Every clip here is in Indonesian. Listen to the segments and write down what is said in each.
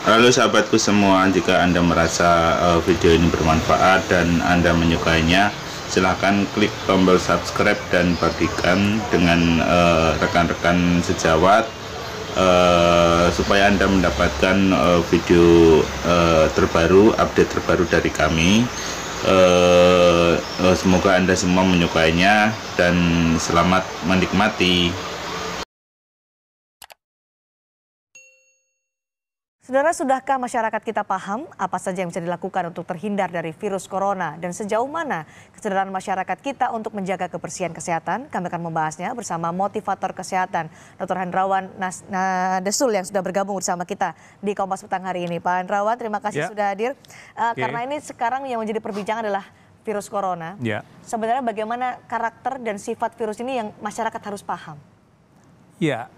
Halo sahabatku semua, jika Anda merasa video ini bermanfaat dan Anda menyukainya, silahkan klik tombol subscribe dan bagikan dengan rekan-rekan sejawat supaya Anda mendapatkan video terbaru, update terbaru dari kami. Semoga Anda semua menyukainya dan selamat menikmati. Saudara, sudahkah masyarakat kita paham apa saja yang bisa dilakukan untuk terhindar dari virus corona dan sejauh mana kesadaran masyarakat kita untuk menjaga kebersihan kesehatan? Kami akan membahasnya bersama motivator kesehatan Dr. Hendrawan Nadesul yang sudah bergabung bersama kita di Kompas Petang hari ini. Pak Hendrawan, terima kasih sudah hadir. Karena ini sekarang yang menjadi perbincangan adalah virus corona. Sebenarnya bagaimana karakter dan sifat virus ini yang masyarakat harus paham? Ya,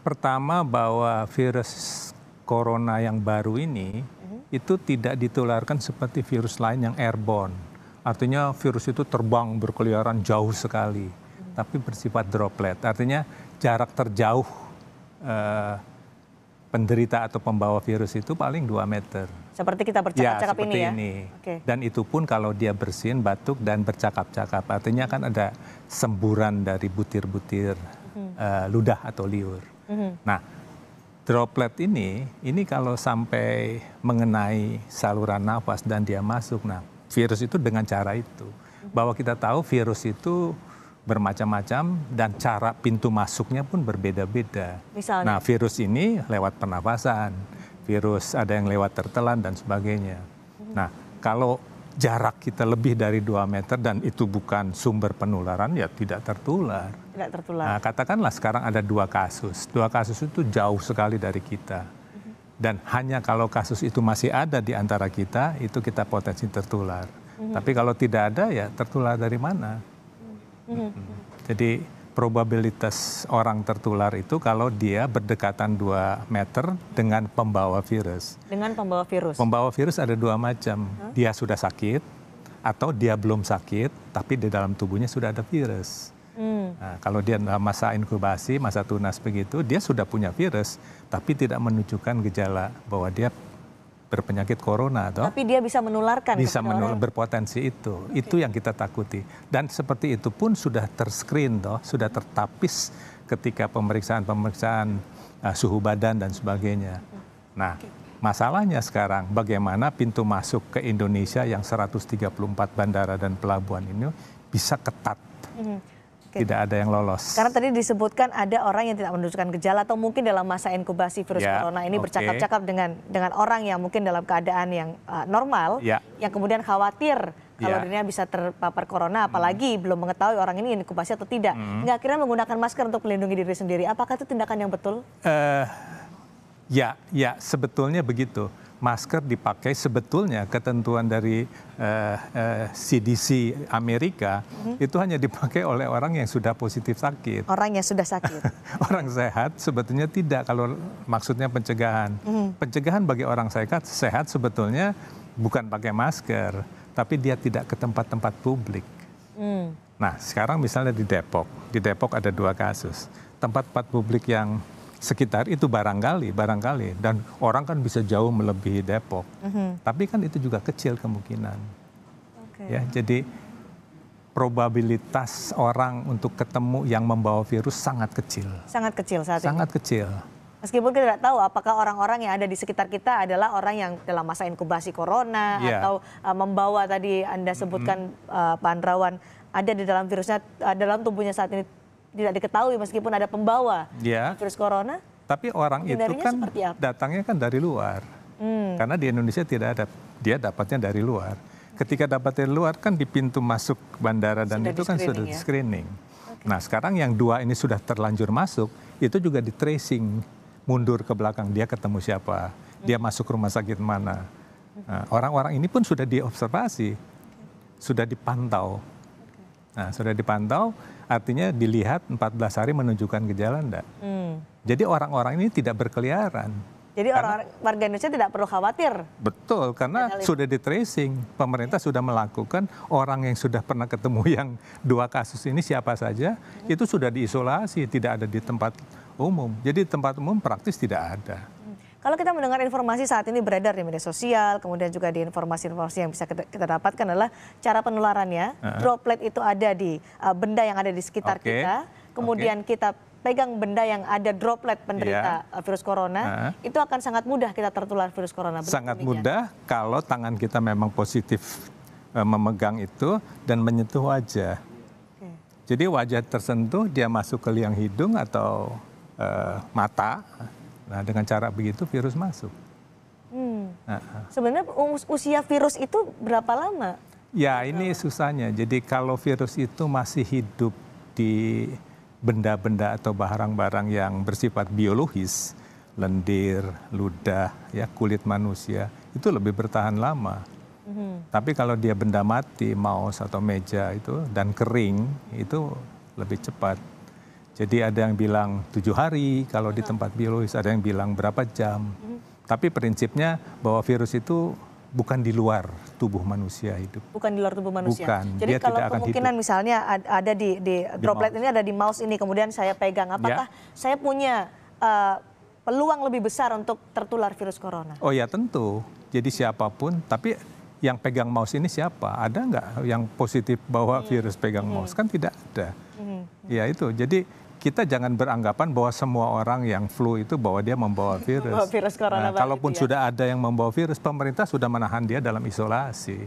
pertama bahwa virus corona yang baru ini itu tidak ditularkan seperti virus lain yang airborne. Artinya virus itu terbang berkeliaran jauh sekali, tapi bersifat droplet. Artinya jarak terjauh penderita atau pembawa virus itu paling 2 meter. Seperti kita bercakap-cakap ini ya? Okay. Dan itu pun kalau dia bersin, batuk, dan bercakap-cakap. Artinya kan ada semburan dari butir-butir ludah atau liur. Nah, droplet ini kalau sampai mengenai saluran nafas dan dia masuk, nah virus itu dengan cara itu. Bahwa kita tahu virus itu bermacam-macam dan cara pintu masuknya pun berbeda-beda. Nah virus ini lewat pernafasan, virus ada yang lewat tertelan dan sebagainya. Nah kalau jarak kita lebih dari 2 meter dan itu bukan sumber penularan, ya tidak tertular. Tidak tertular. Nah, katakanlah sekarang ada 2 kasus. 2 kasus itu jauh sekali dari kita. Dan hanya kalau kasus itu masih ada di antara kita, itu kita potensi tertular. Tapi kalau tidak ada, ya tertular dari mana? Jadi probabilitas orang tertular itu kalau dia berdekatan 2 meter dengan pembawa virus. Dengan pembawa virus? Pembawa virus ada 2 macam. Dia sudah sakit atau dia belum sakit, tapi di dalam tubuhnya sudah ada virus. Nah, kalau dia dalam masa inkubasi, masa tunas begitu, dia sudah punya virus, tapi tidak menunjukkan gejala bahwa dia berpenyakit corona. Tapi dia bisa menularkan. Bisa berpotensi itu. Itu yang kita takuti. Dan seperti itu pun sudah terscreen, sudah tertapis ketika pemeriksaan suhu badan dan sebagainya. Nah, masalahnya sekarang bagaimana pintu masuk ke Indonesia yang 134 bandara dan pelabuhan ini bisa ketat. Tidak ada yang lolos. Karena tadi disebutkan ada orang yang tidak menunjukkan gejala atau mungkin dalam masa inkubasi virus corona ini bercakap-cakap dengan orang yang mungkin dalam keadaan yang normal, yang kemudian khawatir kalau dirinya bisa terpapar corona, apalagi belum mengetahui orang ini inkubasi atau tidak. Nggak akhirnya menggunakan masker untuk melindungi diri sendiri. Apakah itu tindakan yang betul? Ya, sebetulnya begitu. Masker dipakai sebetulnya ketentuan dari CDC Amerika itu hanya dipakai oleh orang yang sudah positif sakit. Orang yang sudah sakit. Orang sehat sebetulnya tidak, kalau maksudnya pencegahan. Pencegahan bagi orang sehat sebetulnya bukan pakai masker, tapi dia tidak ke tempat-tempat publik. Nah sekarang misalnya di Depok ada 2 kasus. Tempat-tempat publik yang sekitar itu barangkali dan orang kan bisa jauh melebihi Depok, tapi kan itu juga kecil kemungkinan. Ya, jadi probabilitas orang untuk ketemu yang membawa virus sangat kecil. Sangat kecil saat ini. Sangat kecil. Meskipun kita tidak tahu apakah orang-orang yang ada di sekitar kita adalah orang yang dalam masa inkubasi corona atau membawa tadi Anda sebutkan Pak Hendrawan ada di dalam virusnya, dalam tubuhnya saat ini tidak diketahui meskipun ada pembawa virus corona. Tapi orang itu kan datangnya kan dari luar. Karena di Indonesia tidak ada, dia dapatnya dari luar. Ketika dapat dari luar kan di pintu masuk bandara dan itu kan sudah di screening. Nah sekarang yang 2 ini sudah terlanjur masuk, itu juga di tracing. Mundur ke belakang, dia ketemu siapa, dia masuk rumah sakit mana. Nah, orang-orang ini pun sudah diobservasi, sudah dipantau. Nah sudah dipantau, artinya dilihat 14 hari menunjukkan gejala enggak. Jadi orang-orang ini tidak berkeliaran. Jadi orang warga Indonesia tidak perlu khawatir. Betul, karena sudah di tracing. Pemerintah sudah melakukan, orang yang sudah pernah ketemu yang 2 kasus ini siapa saja, itu sudah diisolasi, tidak ada di tempat umum. Jadi tempat umum praktis tidak ada. Kalau kita mendengar informasi saat ini beredar di media sosial, kemudian juga di informasi-informasi yang bisa kita dapatkan adalah cara penularannya, droplet itu ada di benda yang ada di sekitar kita, kemudian kita pegang benda yang ada droplet penderita virus corona, itu akan sangat mudah kita tertular virus corona. Sangat mudah kalau tangan kita memang positif memegang itu dan menyentuh wajah. Jadi wajah tersentuh, dia masuk ke liang hidung atau mata. Nah, dengan cara begitu virus masuk. Sebenarnya usia virus itu berapa lama? Ya, ini susahnya. Jadi kalau virus itu masih hidup di benda-benda atau barang-barang yang bersifat biologis, lendir, ludah, ya kulit manusia, itu lebih bertahan lama. Tapi kalau dia benda mati, mouse atau meja itu dan kering, itu lebih cepat. Jadi ada yang bilang 7 hari kalau di tempat biologis, ada yang bilang berapa jam. Tapi prinsipnya bahwa virus itu bukan di luar tubuh manusia hidup. Bukan di luar tubuh manusia. Bukan. Jadi Dia kalau tidak akan kemungkinan hidup. misalnya ada di droplet ini ada di mouse ini, kemudian saya pegang, apakah saya punya peluang lebih besar untuk tertular virus corona? Oh ya tentu. Jadi siapapun, tapi yang pegang mouse ini siapa? Ada nggak yang positif bahwa virus pegang mouse? Kan tidak ada. Ya itu. Jadi kita jangan beranggapan bahwa semua orang yang flu itu bahwa dia membawa virus. Membawa virus corona. Kalaupun sudah ada yang membawa virus, pemerintah sudah menahan dia dalam isolasi.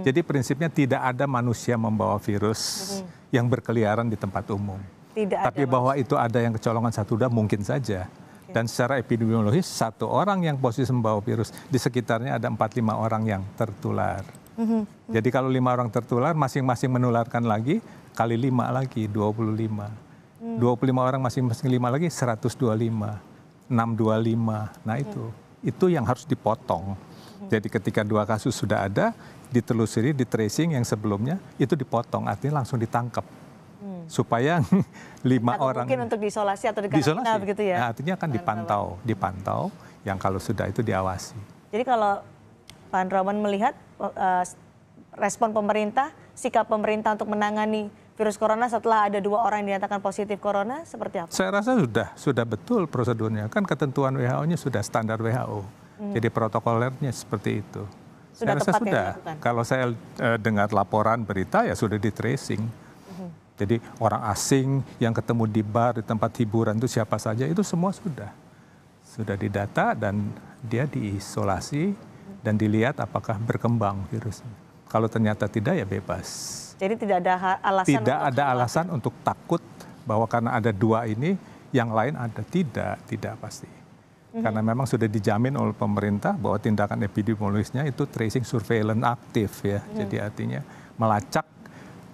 Jadi prinsipnya tidak ada manusia membawa virus yang berkeliaran di tempat umum. Tapi bahwa itu ada yang kecolongan satu dua mungkin saja. Dan secara epidemiologis, satu orang yang positif membawa virus, di sekitarnya ada 4-5 orang yang tertular. Jadi kalau 5 orang tertular, masing-masing menularkan lagi, kali 5 lagi, 25. 25 orang masing-masing 5 lagi, 125. 625. Nah itu yang harus dipotong. Jadi ketika 2 kasus sudah ada, ditelusuri, di tracing yang sebelumnya, itu dipotong, artinya langsung ditangkap. Supaya 5 orang mungkin untuk diisolasi atau dikarantina begitu ya. Nah, artinya akan dipantau yang kalau sudah itu diawasi. Jadi kalau Pak Andrawan melihat respon pemerintah, sikap pemerintah untuk menangani virus corona setelah ada 2 orang yang dinyatakan positif corona seperti apa? Saya rasa sudah betul prosedurnya. Kan ketentuan WHO-nya sudah standar WHO. Jadi protokolernya seperti itu. Sudah saya rasa tepat sudah. Dilakukan. Kalau saya dengar laporan berita ya sudah di tracing. Jadi orang asing yang ketemu di bar, di tempat hiburan itu siapa saja, itu semua sudah didata dan dia diisolasi dan dilihat apakah berkembang virusnya. Kalau ternyata tidak ya bebas. Jadi tidak ada alasan. Tidak ada alasan untuk takut bahwa karena ada 2 ini, yang lain ada. Tidak pasti. Karena memang sudah dijamin oleh pemerintah bahwa tindakan epidemiologisnya itu tracing surveillance aktif ya. Jadi artinya melacak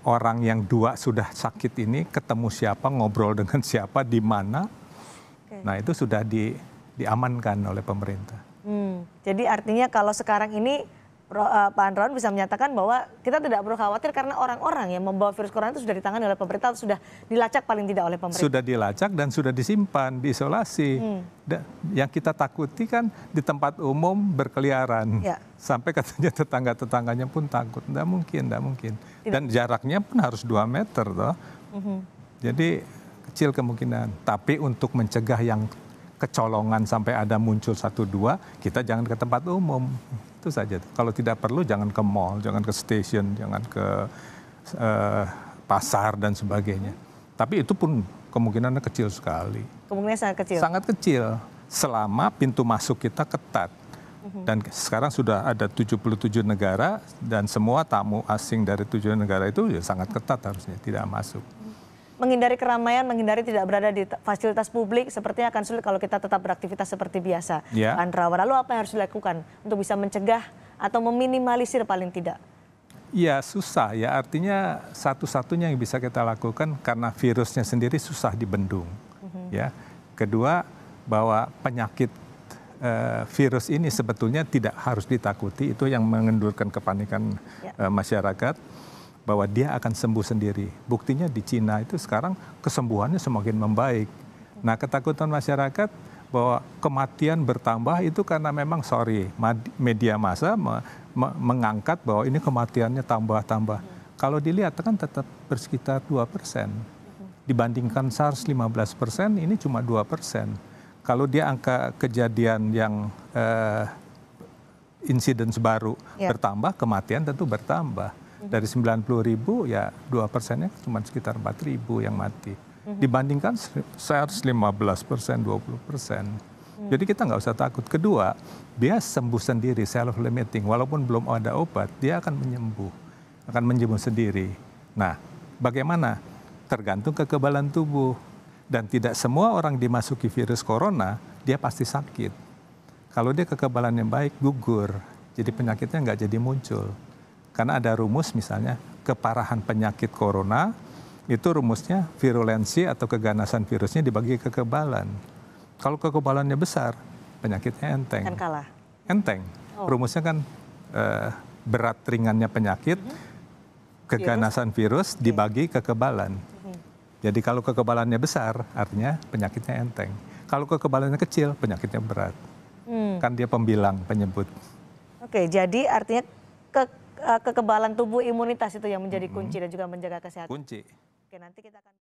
orang yang 2 sudah sakit ini, ketemu siapa, ngobrol dengan siapa, di mana. Nah itu sudah diamankan oleh pemerintah. Jadi artinya kalau sekarang ini Pak Andrawan bisa menyatakan bahwa kita tidak perlu khawatir karena orang-orang yang membawa virus corona itu sudah ditangani oleh pemerintah, atau sudah dilacak paling tidak oleh pemerintah. Sudah dilacak dan sudah disimpan, diisolasi. Yang kita takuti kan di tempat umum berkeliaran. Sampai katanya tetangga-tetangganya pun takut. Tidak mungkin. Dan jaraknya pun harus 2 meter toh. Jadi kecil kemungkinan. Tapi untuk mencegah yang kecolongan sampai ada muncul 1-2, kita jangan ke tempat umum. Itu saja. Kalau tidak perlu jangan ke mall, jangan ke stasiun, jangan ke pasar dan sebagainya. Tapi itu pun kemungkinannya kecil sekali. Kemungkinan sangat kecil? Sangat kecil. Selama pintu masuk kita ketat. Dan sekarang sudah ada 77 negara dan semua tamu asing dari 7 negara itu ya sangat ketat harusnya, tidak masuk. Menghindari keramaian, menghindari tidak berada di fasilitas publik, sepertinya akan sulit kalau kita tetap beraktivitas seperti biasa. Andrawan, lalu apa yang harus dilakukan untuk bisa mencegah atau meminimalisir paling tidak? Ya susah ya, artinya satu-satunya yang bisa kita lakukan karena virusnya sendiri susah dibendung. Ya. Kedua, bahwa penyakit virus ini sebetulnya tidak harus ditakuti, itu yang mengendurkan kepanikan masyarakat. Bahwa dia akan sembuh sendiri. Buktinya di Cina itu sekarang kesembuhannya semakin membaik. Nah ketakutan masyarakat bahwa kematian bertambah itu karena memang media massa mengangkat bahwa ini kematiannya tambah-tambah. Kalau dilihat kan tetap bersekitar 2%. Dibandingkan SARS 15%, ini cuma 2%. kalau dia angka kejadian yang insiden baru bertambah, kematian tentu bertambah. Dari 90.000 ya 2%-nya cuma sekitar 4.000 yang mati. Dibandingkan SARS 15%, 20%. Jadi kita nggak usah takut. Kedua, dia sembuh sendiri, self-limiting. Walaupun belum ada obat, dia akan menyembuh sendiri. Nah, bagaimana? Tergantung kekebalan tubuh. Dan tidak semua orang dimasuki virus corona, dia pasti sakit. Kalau dia kekebalannya baik, gugur. Jadi penyakitnya nggak jadi muncul. Karena ada rumus misalnya, keparahan penyakit corona, itu rumusnya virulensi atau keganasan virusnya dibagi kekebalan. Kalau kekebalannya besar, penyakitnya enteng. Kan kalah. Enteng. Rumusnya kan berat ringannya penyakit, keganasan virus dibagi kekebalan. Jadi kalau kekebalannya besar, artinya penyakitnya enteng. Kalau kekebalannya kecil, penyakitnya berat. Kan dia pembilang, penyebut. Oke, jadi artinya kekebalan tubuh, imunitas itu yang menjadi kunci dan juga menjaga kesehatan. Kunci. Oke, nanti kita akan